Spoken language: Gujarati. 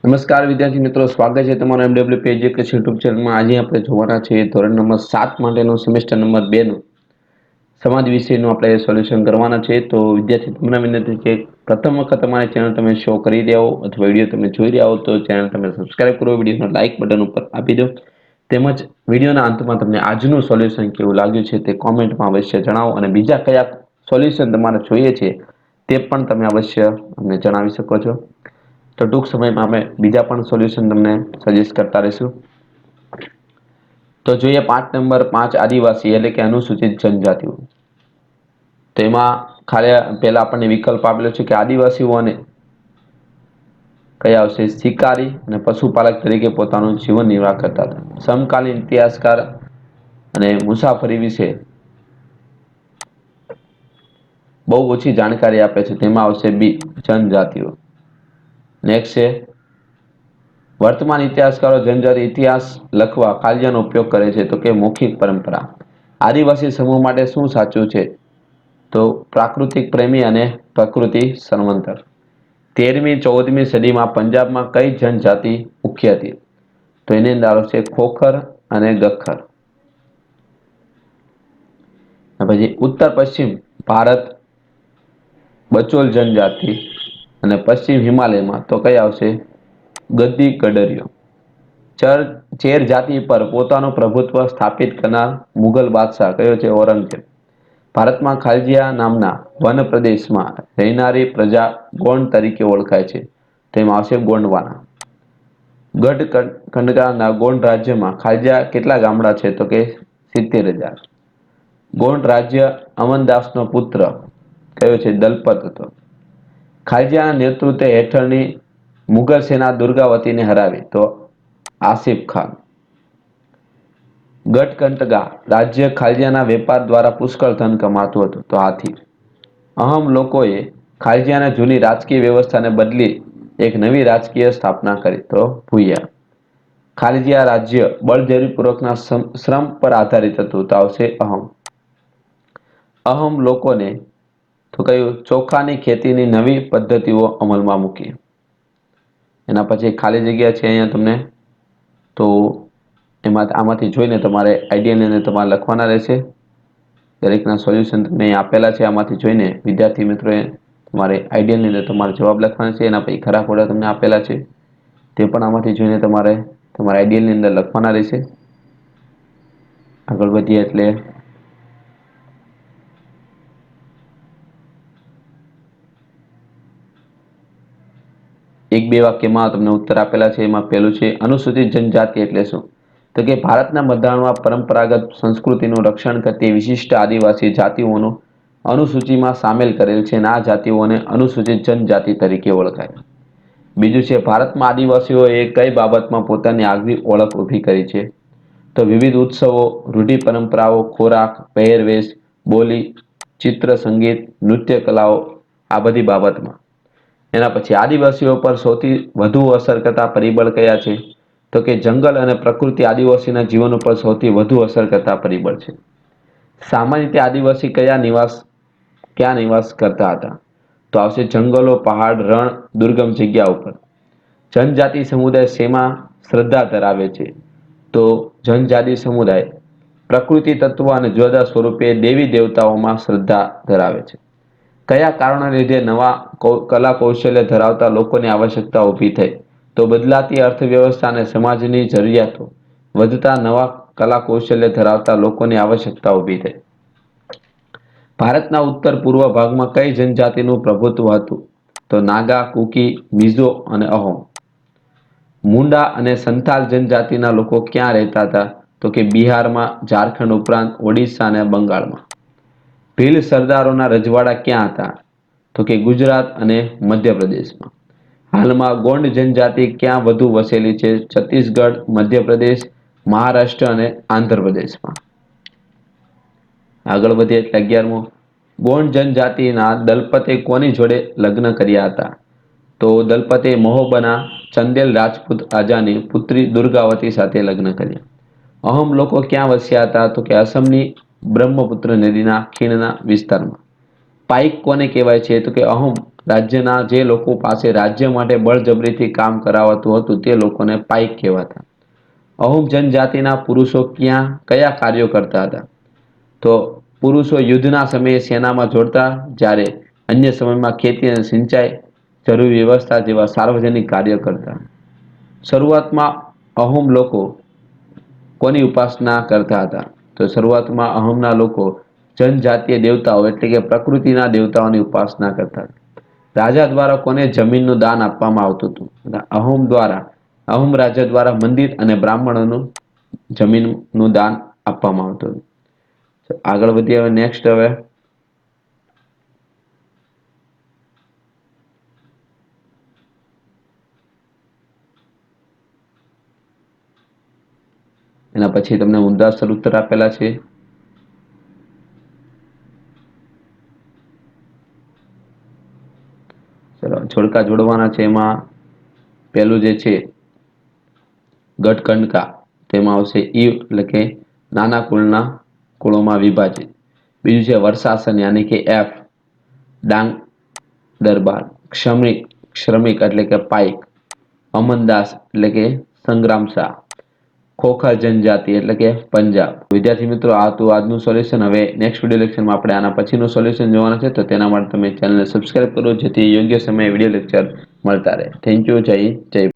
નમસ્કાર વિદ્યાર્થી મિત્રો, સ્વાગત છે તમારું એમડબલ્યુ પેજ યુટ્યુબ ચેનલમાં। આજે આપણે જોવાના છે ધોરણ નંબર 7 માટેનો સેમેસ્ટર નંબર 2 નો સમાજ વિષયનું આપણે સોલ્યુશન કરવાના છે। તો વિદ્યાર્થી તમને વિનંતી છે, પ્રથમ વખત તમારી ચેનલ તમે શો કરી રહ્યા હો અથવા વિડીયો તમે જોઈ રહ્યા હો તો ચેનલ તમે સબસ્ક્રાઇબ કરો, વિડીયોનો લાઇક બટન ઉપર આપી દો, તેમજ વિડીયોના અંતમાં તમને આજનું સોલ્યુશન કેવું લાગ્યું છે તે કોમેન્ટમાં અવશ્ય જણાવો, અને બીજા કયા સોલ્યુશન તમારે જોઈએ છે તે પણ તમે અવશ્ય અમને જણાવી શકો છો। તો ટૂંક સમયમાં આપણે બીજા પણ સોલ્યુશન તમને સજેસ્ટ કરતા રહીશું। તો જોઈએ પાઠ નંબર 5, આદિવાસી એટલે કે અનુસૂચિત જનજાતિઓ। તો એમાં પહેલા આપણને વિકલ્પ આપેલો છે કે આદિવાસીઓને કયા આવશે? શિકારી અને પશુપાલક તરીકે પોતાનું જીવન નિર્વાહ કરતા હતા। સમકાલીન ઇતિહાસકાર અને મુસાફરી વિશે બહુ ઓછી જાણકારી આપે છે, તેમાં આવશે બી, જનજાતિઓ। નેક્સ્ટ છે વર્તમાન ઇતિહાસકારો જનજાતિ ઇતિહાસ લખવા કાવ્યનો ઉપયોગ કરે છે, તો કે મૌખિક પરંપરા। આદિવાસી સમૂહ માટે શું સાચું છે? તો પ્રાકૃતિક પ્રેમી અને પ્રકૃતિ સન્મંતર। 13મી-14મી સદીમાં પંજાબમાં કઈ જનજાતિ મુખ્ય હતી? તો એની અંદર આવશે ખોખર અને ગખ્ખર। પછી ઉત્તર પશ્ચિમ ભારત બચોલ જનજાતિ, અને પશ્ચિમ હિમાલયમાં તો કઈ આવશે? ગદ્દી કડરિયો। ચેર જાતિ પર પોતાનું પ્રભુત્વ સ્થાપિત કરનાર મુઘલ બાદશાહ કયો છે? ઔરંગઝેબ। ભારતમાં ખાલજીયા નામના વન પ્રદેશમાં રહેનારી પ્રજા ગોંડ તરીકે ઓળખાય છે, તેમાં આવશે ગોંડવાના। ગઢ કંડકાના ગોંડ રાજ્યમાં ખાલજીયા કેટલા ગામડા છે? તો કે 70,000। ગોંડ રાજ્ય અમનદાસનો પુત્ર કયો છે? દલપત હતો। ખાલજીયાના નેતૃત્વ હેઠળની મુઘલ સેના દુર્ગાવતીને હરાવી, તો આસિફ ખાન। ગઢકંટગા રાજ્ય ખાલજીયાના વેપાર દ્વારા પુષ્કળ ધન કમાતું હતું, તો હાથી। અહમ લોકોએ ખાલજીયાના જૂની રાજકીય વ્યવસ્થાને બદલી એક નવી રાજકીય સ્થાપના કરી, તો ભૂયા। ખાલજીયા રાજ્ય બળજબરીપૂર્વકના શ્રમ પર આધારિત હતું, તો આવશે અહમ। અહમ લોકોને તો કયું? ચોખાની ખેતીની નવી પદ્ધતિઓ અમલમાં મૂકી। એના પછી ખાલી જગ્યા છે અહીંયા તમને, તો આમાંથી જોઈને તમારે આઈડિયાની અંદર તમારે લખવાના રહેશે। દરેકના સોલ્યુશન તમને અહીં આપેલા છે, આમાંથી જોઈને વિદ્યાર્થી મિત્રોએ તમારે આઈડિયાની અંદર તમારે જવાબ લખવાના છે। એના પછી ખરા ખોટા તમને આપેલા છે, તે પણ આમાંથી જોઈને તમારે તમારા આઈડિયાની અંદર લખવાના રહેશે। આગળ વધીએ એટલે એક બે વાક્યમાં તમને ઉત્તર આપેલા છે। એમાં પહેલું છે અનુસૂચિત જનજાતિ એટલે શું? તો કે ભારતના બંધારણમાં પરંપરાગત સંસ્કૃતિનું રક્ષણ કરતી વિશિષ્ટ આદિવાસી જાતિઓનું અનુસૂચિમાં સામેલ કરેલ છે, અને આ જાતિઓને અનુસૂચિત જનજાતિ તરીકે ઓળખાય। બીજું છે ભારતમાં આદિવાસીઓએ કઈ બાબતમાં પોતાની આગવી ઓળખ ઊભી કરી છે? તો વિવિધ ઉત્સવો, રૂઢિ પરંપરાઓ, ખોરાક, પહેરવેશ, બોલી, ચિત્ર, સંગીત, નૃત્ય કલાઓ, આ બધી બાબતમાં। એના પછી આદિવાસીઓ પર સૌથી વધુ અસર કરતા પરિબળ કયા છે? તો કે જંગલ અને પ્રકૃતિ આદિવાસીના જીવન ઉપર સૌથી વધુ અસર કરતા પરિબળ છે। સામાન્ય રીતે આદિવાસી ક્યાં નિવાસ કરતા હતા? તો આવશે જંગલો, પહાડ, રણ, દુર્ગમ જગ્યા ઉપર। જનજાતિ સમુદાય શેમાં શ્રદ્ધા ધરાવે છે? તો જનજાતિ સમુદાય પ્રકૃતિ તત્વ અને જુદા સ્વરૂપે દેવી દેવતાઓમાં શ્રદ્ધા ધરાવે છે। કયા કારણોને લીધે નવા કલા કૌશલ્ય ધરાવતા લોકોની આવશ્યકતા ઊભી થઈ? તો બદલાતી અર્થવ્યવસ્થા અને સમાજની જરૂરિયાતો વધતા નવા કલા કૌશલ્ય ધરાવતા લોકોની આવશ્યકતા ઊભી થઈ। ભારતના ઉત્તર પૂર્વ ભાગમાં કઈ જનજાતિનું પ્રભુત્વ હતું? તો નાગા, કુકી, મિઝો અને અહોમ। મુંડા અને સંથાલ જનજાતિના લોકો ક્યાં રહેતા હતા? તો કે બિહારમાં, ઝારખંડ ઉપરાંત ઓડિશા અને બંગાળમાં। ભીલ સરદારોના રજવાડા ક્યાં હતા? તો કે ગુજરાત અને મધ્યપ્રદેશમાં। હાલમાં ગોંડ જનજાતિ ક્યાં વધુ વસેલી છે? છત્તીસગઢ, મધ્યપ્રદેશ, મહારાષ્ટ્ર અને આંધ્રપ્રદેશમાં। આગળ વધીએ એટલે 11મો, ગોંડ જનજાતિના દલપતે કોની જોડે લગ્ન કર્યા હતા? તો દલપતે મહોબના ચંદેલ રાજપૂત રાજાની પુત્રી દુર્ગાવતી સાથે લગ્ન કર્યા। અહમ લોકો ક્યાં વસ્યા હતા? તો કે અસમની બ્રહ્મપુત્ર નદીના ખીણના વિસ્તારમાં। પાઈક કોને કહેવાય છે? તો કે અહમ રાજ્યના જે લોકો પાસે રાજ્ય માટે બળજબરીથી કામ કરાવાતું હતું તે લોકોને પાઈક કહેવાતા. અહોમ જનજાતિના પુરુષો કયા કાર્યો કરતા હતા? તો પુરુષો યુદ્ધના સમયે સેનામાં જોડતા, જ્યારે અન્ય સમયમાં ખેતી અને સિંચાઈ, જરૂરી વ્યવસ્થા જેવા સાર્વજનિક કાર્ય કરતા. શરૂઆતમાં અહોમ લોકો કોની ઉપાસના કરતા હતા? તો શરૂઆતમાં અહોમના લોકો જનજાતીય દેવતાઓ એટલે કે પ્રકૃતિના દેવતાઓની ઉપાસના કરતા. રાજા દ્વારા કોને જમીનનું દાન આપવામાં આવતું હતું? અહોમ રાજા દ્વારા મંદિર અને બ્રાહ્મણોનું જમીનનું દાન આપવામાં આવતું હતું. આગળ વધીએ હવે નેક્સ્ટ હવે એના પછી તમને ઊંધા ઉત્તર આપેલા છે. ચલો જોડકા જોડવાના છે. એમાં પહેલું જે છે ગટકંડકા, તેમાં આવશે ઈવ એટલે કે નાના કુળોમાં વિભાજિત. બીજું છે વર્ષાસન યાની કે એફ, ડાંગ દરબાર. શ્રમિક એટલે કે પાઈક. અમનદાસ એટલે કે સંગ્રામ શાહ. ખોખર જનજાતિ એટલે કે પંજાબ. વિદ્યાર્થી મિત્રો, આ તો આજનું સોલ્યુશન. હવે નેક્સ્ટ વિડીયો લેક્ચરમાં આપણે આના પછીનું સોલ્યુશન જોવાના છે, તો તેના માટે તમે ચેનલને સબસ્ક્રાઇબ કરો, જેથી યોગ્ય સમયે વિડીયો લેક્ચર મળતા રહે. Thank you. જય